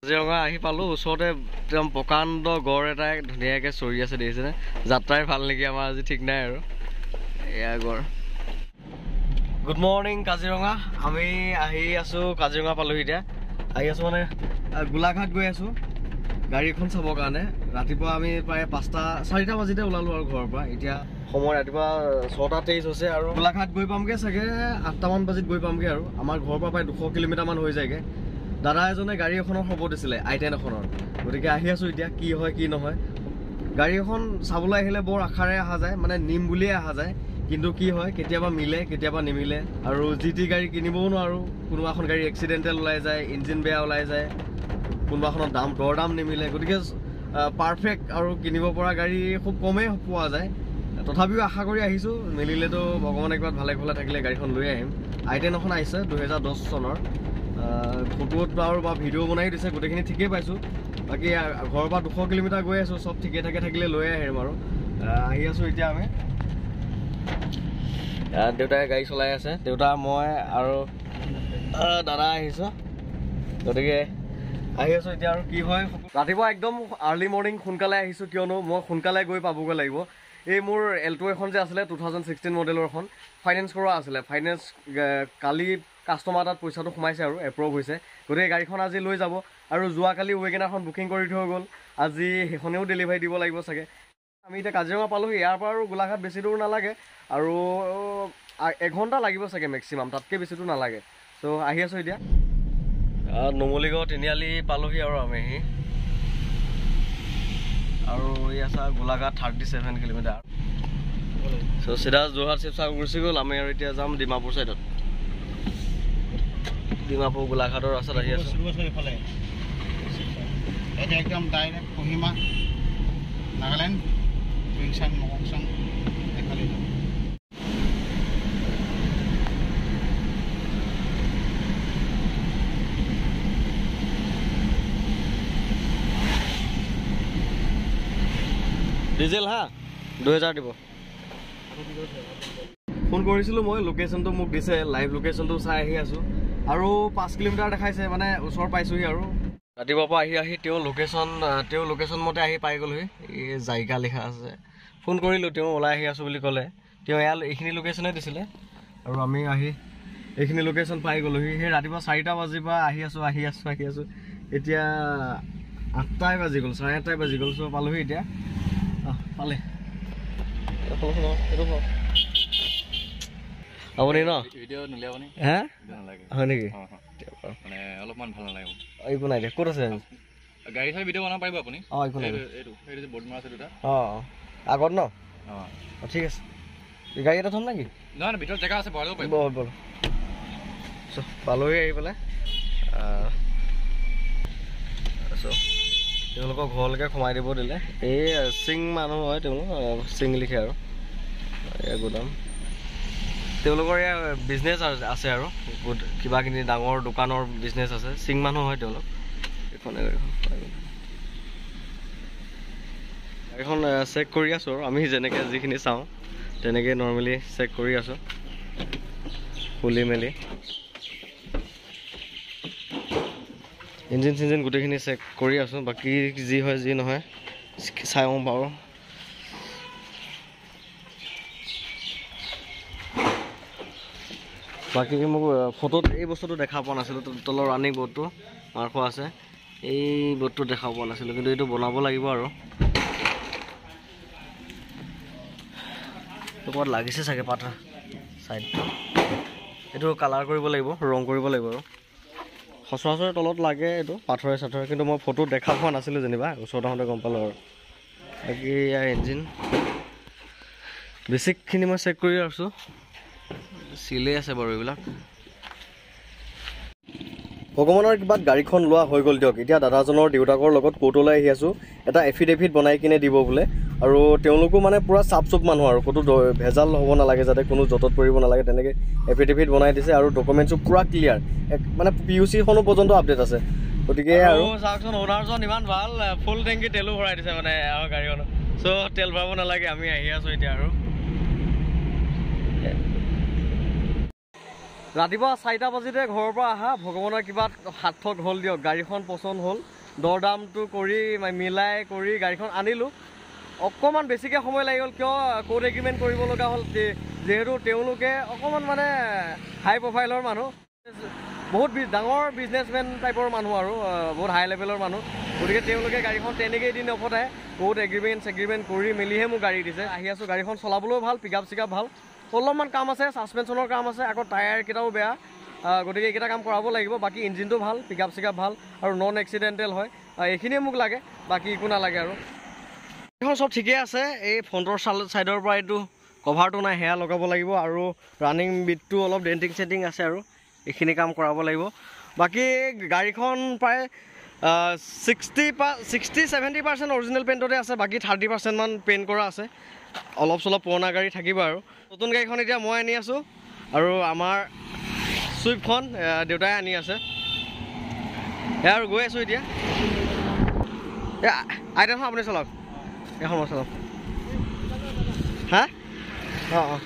কাজিৰঙা আহি পালোঁ ওচৰতে একদম প্ৰকাণ্ড গড় এটাই ধুনীয়াকৈ চৰি আছে দেখিছেনে যাত্ৰাই ভাল নেকি আমাৰ আজি ঠিক নাই আৰু এয়া গড় গুড মৰ্ণিং কাজিৰঙা আমি আহি আছোঁ কাজিৰঙা পালোহি এতিয়া আহি আছোঁ মানে গোলাঘাট গৈ আছোঁ গাড়ী এখন চাবৰ কাৰণে ৰাতিপুৱা আমি প্ৰায় 4টা বাজিতে ওলালোঁ আৰু ঘৰৰ পৰা এতিয়া সময় ৰাতিপুৱা 6:23 হৈছে আৰু গোলাঘাট গৈ পামগৈ চাগে 8টামান বাজিত গৈ পামগৈ আৰু আমাৰ ঘৰৰ পৰা প্ৰায় 200 কিলোমিটাৰমান হৈ যায়গৈ দাদা এজনে গাড়ী এখনৰ খবৰ দিছিলে i10 এখনৰ গতিকে আহি আছোঁ এতিয়া কি হয় কি নহয় গাড়ী এখন চাবলৈ আহিলে বৰ আশাৰে অহা যায় মানে নিম বুলিয়ে অহা যায় কিন্তু কি হয় কেতিয়াবা মিলে কেতিয়াবা নিমিলে আৰু জিটি গাড়ী কিনিবও নোৱাৰোঁ কোনোবাখন গাড়ী এক্সিডেণ্টেল ওলাই যায় ইঞ্জিন বেয়া ওলাই যায় কোনোবাখনৰ দৰ দাম নিমিলে গতিকে পাৰফেক্ট আৰু কিনিব পৰা গাড়ী খুব কমেই পোৱা যায় তথাপিও আশা কৰি আহিছোঁ মিলিলেতো ভগৱানে কিবা ভালে ভালে থাকিলে গাড়ীখন লৈ আহিম i10 এখন আহিছে 2010 চনৰ ফটোত বা ভিডিঅ' বনাই দিছে গোটেইখিনি ঠিকেই পাইছোঁ বাকী ঘৰৰ পৰা 200 কিলোমিটাৰ গৈ আছোঁ চব ঠিকে থাকে থাকিলে লৈ আহিম আৰু আহি আছোঁ এতিয়া আমি দেউতাই গাড়ী চলাই আছে দেউতা মই আৰু দাদা আহিছোঁ গতিকে আহি আছোঁ এতিয়া আৰু কি হয় ৰাতিপুৱা একদম আৰ্লি মৰ্ণিং সোনকালে আহিছোঁ কিয়নো মই সোনকালে গৈ পাবগৈ লাগিব এই মোৰ এল্টো এখন যে আছিলে 2016 মডেলৰ এখন ফাইনেন্স কৰা আছিলে ফাইনেন্স কালি কাষ্টমাৰ তাত পইচাটো সোমাইছে আৰু এপ্ৰুভ হৈছে গতিকে গাড়ীখন আজি লৈ যাব আৰু যোৱাকালি ৱেগনাৰখন বুকিং কৰি থৈ গ'ল আজি সেইখনেও ডেলিভাৰী দিব লাগিব চাগে আমি এতিয়া কাজিৰঙা পালোহি ইয়াৰ পৰা আৰু গোলাঘাট বেছি দূৰ নালাগে আৰু 1 ঘণ্টা লাগিব চাগে মেক্সিমাম তাতকৈ বেছি দূৰ নালাগে চ' আহি আছোঁ এতিয়া নুমলীগড় তিনিআলি পালোহি আৰু আমি আৰু এই আছে গোলাঘাট 37 কিলোমিটাৰ চ' চিধা যোৰহাট শিৱসাগৰ গুচি গ'ল আমি আৰু এতিয়া যাম ডিমাপুৰ ছাইডত ডিমাপুৰ গোলাঘাটৰ ৰাস্তাত আহি আছোঁ একদম ডাইৰেক্ট কহিমা নাগালেণ্ড টুইংচাং মকংচাং এইফালে যাম ডিজেল হা 2000 দিব ফোন কৰিছিলোঁ মই লোকেশ্যনটো মোক দিছে লাইভ লোকেশ্যনটো চাই আহি আছোঁ আৰু 5 কিলোমিটাৰ দেখাইছে মানে ওচৰ পাইছোঁহি আৰু ৰাতিপুৱাৰ পৰা আহি তেওঁ লোকেশ্যন মতে আহি পাই গ'লহি এই জাইকা লিখা আছে ফোন কৰিলোঁ তেওঁ ওলাই আহি আছোঁ বুলি ক'লে তেওঁ এইখিনি লোকেশ্যনে দিছিলে আৰু আমি আহি এইখিনি লোকেশ্যন পাই গ'লোহি সেই ৰাতিপুৱা 4টা বাজিৰ পৰা আহি আছোঁ এতিয়া 8টাই বাজি গ'ল 8:30 বাজি গ'ল চ' পালোহি এতিয়া পালে আপুনি ন ভিডিঅ' নুলিয়াবনি হে নালাগে হয় নেকি মানে অলপমান ভাল নালাগে একো নাই দিয়া ক'ত আছে গাড়ী চাই ভিডিঅ' বনাব পাৰিব আপুনি অঁ একো নাই এইটো বৰ্ড মাৰা আছে দুটা অঁ আগত ন অঁ ঠিক আছে গাড়ী এটা থ'ম নেকি নহয় ভিতৰত জেগা আছে বহাব পাৰিব ব'ল পালোহি আহি পেলাই তেওঁলোকক ঘৰলৈকে সোমাই দিব দিলে এই চিং মানুহ হয় তেওঁলোক চিং লিখে আৰু এয়া গোদাম তেওঁলোকৰ এয়া বিজনেছ আছে আৰু কিবাকিনি ডাঙৰ দোকানৰ বিজনেছ আছে চিং মানুহ হয় তেওঁলোক গাড়ীখন চেক কৰি আছোঁ আৰু আমি যেনেকৈ যিখিনি চাওঁ তেনেকৈ নৰ্মেলি চেক কৰি আছোঁ খুলি মেলি ইঞ্জিন চিঞ্জিন গোটেইখিনি চেক কৰি আছোঁ বাকী যি হয় যি নহয় চাওঁ বাৰু বাকী মোক ফটোত এই বস্তুটো দেখা পোৱা নাছিলোঁ তলৰ ৰানিং বোৰ্ডটো মাৰ্ক আছে এই বোৰ্ডটো দেখা পোৱা নাছিলোঁ কিন্তু এইটো বনাব লাগিব আৰু ক'ৰবাত লাগিছে চাগে পাতা ছাইডটো এইটো কালাৰ কৰিব লাগিব ৰং কৰিব লাগিব আৰু সচৰাচৰ তলত লাগে এইটো পাথৰে চাথৰে কিন্তু মই ফটোত দেখা পোৱা নাছিলোঁ যেনিবা ওচৰত আহোঁতে গম পালোঁ আৰু বাকী ইয়াৰ ইঞ্জিন বেছিকখিনি মই চেক কৰি আছোঁ চিলেই আছে বাৰু এইবিলাক ভগৱানৰ কিবা গাড়ীখন লোৱা হৈ গ'ল দিয়ক এতিয়া দাদাজনৰ দেউতাকৰ লগত কোৰ্টলৈ আহি আছোঁ এটা এফিডেভিট বনাই কিনে দিব বোলে আৰু তেওঁলোকো মানে পূৰা চাফ চুপ মানুহ আৰু ক'তো ভেজাল হ'ব নালাগে যাতে কোনো জতত পৰিব নালাগে তেনেকৈ এফিডেভিট বনাই দিছে আৰু ডকুমেণ্টছো পূৰা ক্লিয়াৰ মানে PUCখনো পৰ্যন্ত আপডেট আছে গতিকে আৰু চাওকচোন অ'নাৰজন ইমান ভাল ফুল টেংকি তেলো ভৰাই দিছে মানে আৰু গাড়ীখন চ' তেল ভৰাব নালাগে আমি আহি আছোঁ এতিয়া আৰু ৰাতিপুৱা 4টা বজাতে ঘৰৰ পৰা আহা ভগৱানৰ কিবা সাৰ্থক হ'ল দিয়ক গাড়ীখন পচন্দ হ'ল দৰ দামটো কৰি মিলাই কৰি গাড়ীখন আনিলোঁ অকণমান বেছিকৈ সময় লাগি গ'ল কিয় কোড এগ্ৰিমেণ্ট কৰিব লগা হ'ল যিহেতু তেওঁলোকে অকণমান মানে হাই প্ৰফাইলৰ মানুহ বহুত ডাঙৰ বিজনেছমেন টাইপৰ মানুহ আৰু বহুত হাই লেভেলৰ মানুহ গতিকে তেওঁলোকে গাড়ীখন তেনেকৈয়ে দি নপঠায় কোড এগ্ৰিমেণ্ট কৰি মেলিহে মোক গাড়ী দিছে আহি আছোঁ গাড়ীখন চলাবলৈও ভাল পিক আপ ভাল অলপমান কাম আছে ছাছপেনশ্যনৰ কাম আছে আকৌ টায়াৰকেইটাও বেয়া গতিকে এইকেইটা কাম কৰাব লাগিব বাকী ইঞ্জিনটো ভাল পিক আপ ভাল আৰু নন এক্সিডেণ্টেল হয় এইখিনিয়ে মোক লাগে বাকী একো নালাগে আৰু এইখন চব ঠিকেই আছে এই ফ্ৰণ্টৰ ছাইডৰ পৰা এইটো কভাৰটো নাই সেয়া লগাব লাগিব আৰু ৰানিং বিটটো অলপ ডেণ্টিং চেণ্টিং আছে আৰু এইখিনি কাম কৰাব লাগিব বাকী গাড়ীখন প্ৰায় 60-70% অৰিজিনেল পেইণ্টতে আছে বাকী 30% মান পেইণ্ট কৰা আছে অলপ চলপ পুৰণা গাড়ী থাকিব আৰু নতুন গাড়ীখন এতিয়া মই আনি আছোঁ আৰু আমাৰ চুইফ্টখন দেউতাই আনি আছে এয়া আৰু গৈ আছোঁ এতিয়া আইটেমখন আপুনি চলাওক এখন মই চলাওক হা অঁ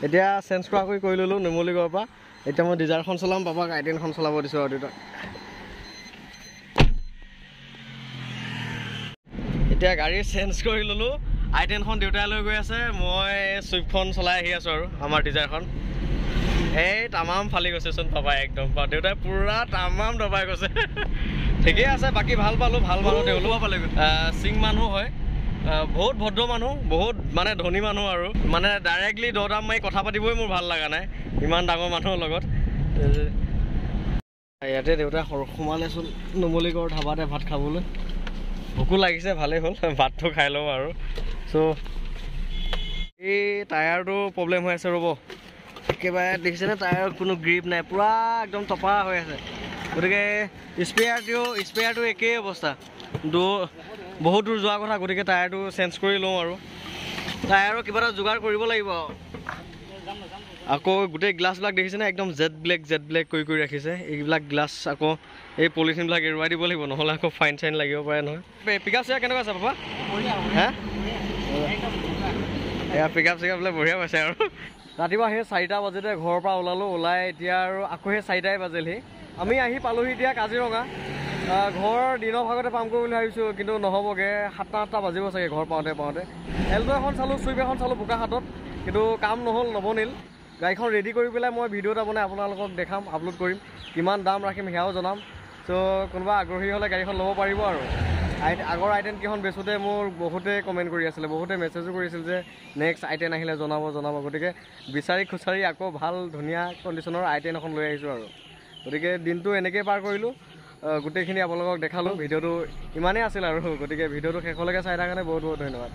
এতিয়া চেঞ্জ কৰি ল'লোঁ নুমলীগড়ৰ পৰা এতিয়া মই ডিজাৰখন চলাম পাপাক আইটেনখন চলাব দিছোঁ আৰু দেউতাক এতিয়া গাড়ী চেঞ্জ কৰি ল'লোঁ আইটেনখন দেউতাই লৈ গৈ আছে মই চুইফ্টখন চলাই আহি আছোঁ আৰু আমাৰ ডিজাৰখন এই তামাম ফালি গৈছেচোন পাপাই একদম দেউতাই পূৰা তামাম দবাই গৈছে ঠিকেই আছে বাকী ভাল পালোঁ ভাল মানুহ তেওঁলোকো পালে চিং মানুহ হয় বহুত ভদ্ৰ মানুহ বহুত মানে ধনী মানুহ আৰু মানে ডাইৰেক্টলি দৰদাম মাৰি কথা পাতিবই মোৰ ভাল লগা নাই ইমান ডাঙৰ মানুহৰ লগত ইয়াতে দেউতাই সোমালেচোন নুমলীগড় ধাবাতে ভাত খাবলৈ ভোকো লাগিছে ভালেই হ'ল ভাতটো খাই লওঁ আৰু চ' এই টায়াৰটো প্ৰব্লেম হৈ আছে ৰ'ব একেবাৰে দেখিছেনে টায়াৰৰ কোনো গ্ৰিপ নাই পূৰা একদম টপা হৈ আছে গতিকে স্পেয়াৰটো একেই অৱস্থা বহুত দূৰ যোৱা কথা গতিকে টায়াৰটো চেঞ্জ কৰি লওঁ আৰু টায়াৰৰ কিবা এটা যোগাৰ কৰিব লাগিব আকৌ গোটেই গ্লাছবিলাক দেখিছেনে একদম জেড ব্লেক কৰি ৰাখিছে এইবিলাক গ্লাছ আকৌ এই পলিথিনবিলাক এৰুৱাই দিব লাগিব নহ'লে আকৌ ফাইন চাইন লাগিব পাৰে নহয় পিক আপ কেনেকুৱা আছে পাপা হা এয়া পিক আপ বোলে বঢ়িয়া পাইছে আৰু ৰাতিপুৱা সেই 4টা বজাতে ঘৰৰ পৰা ওলাই এতিয়া আৰু আকৌ সেই 4টাই বাজিলহি আমি আহি পালোহি এতিয়া কাজিৰঙা ঘৰ দিনৰ ভাগতে পামগৈ বুলি ভাবিছোঁ কিন্তু নহ'বগৈ 7-8টা বাজিব চাগে ঘৰ পাওঁতে এল্টো এখন চালোঁ চুইফ্ট এখন চালোঁ বোকাখাটত কিন্তু কাম নবনিল গাড়ীখন ৰেডি কৰি পেলাই মই ভিডিঅ' এটা বনাই আপোনালোকক দেখাম আপলোড কৰিম কিমান দাম ৰাখিম সেয়াও জনাম চ' কোনোবা আগ্ৰহী হ'লে গাড়ীখন ল'ব পাৰিব আৰু আগৰ আইটেন কেইখন বেচোঁতে মোৰ বহুতে কমেণ্ট কৰি আছিলে বহুতে মেছেজো কৰিছিল যে নেক্সট আইটেন আহিলে জনাব গতিকে বিচাৰি খুচাৰি আকৌ ভাল ধুনীয়া কণ্ডিশ্যনৰ আইটেন এখন লৈ আহিছোঁ আৰু গতিকে দিনটো এনেকৈয়ে পাৰ কৰিলোঁ গোটেইখিনি আপোনালোকক দেখালোঁ ভিডিঅ'টো ইমানেই আছিল আৰু গতিকে ভিডিঅ'টো শেষলৈকে চাই থকাৰ কাৰণে বহুত ধন্যবাদ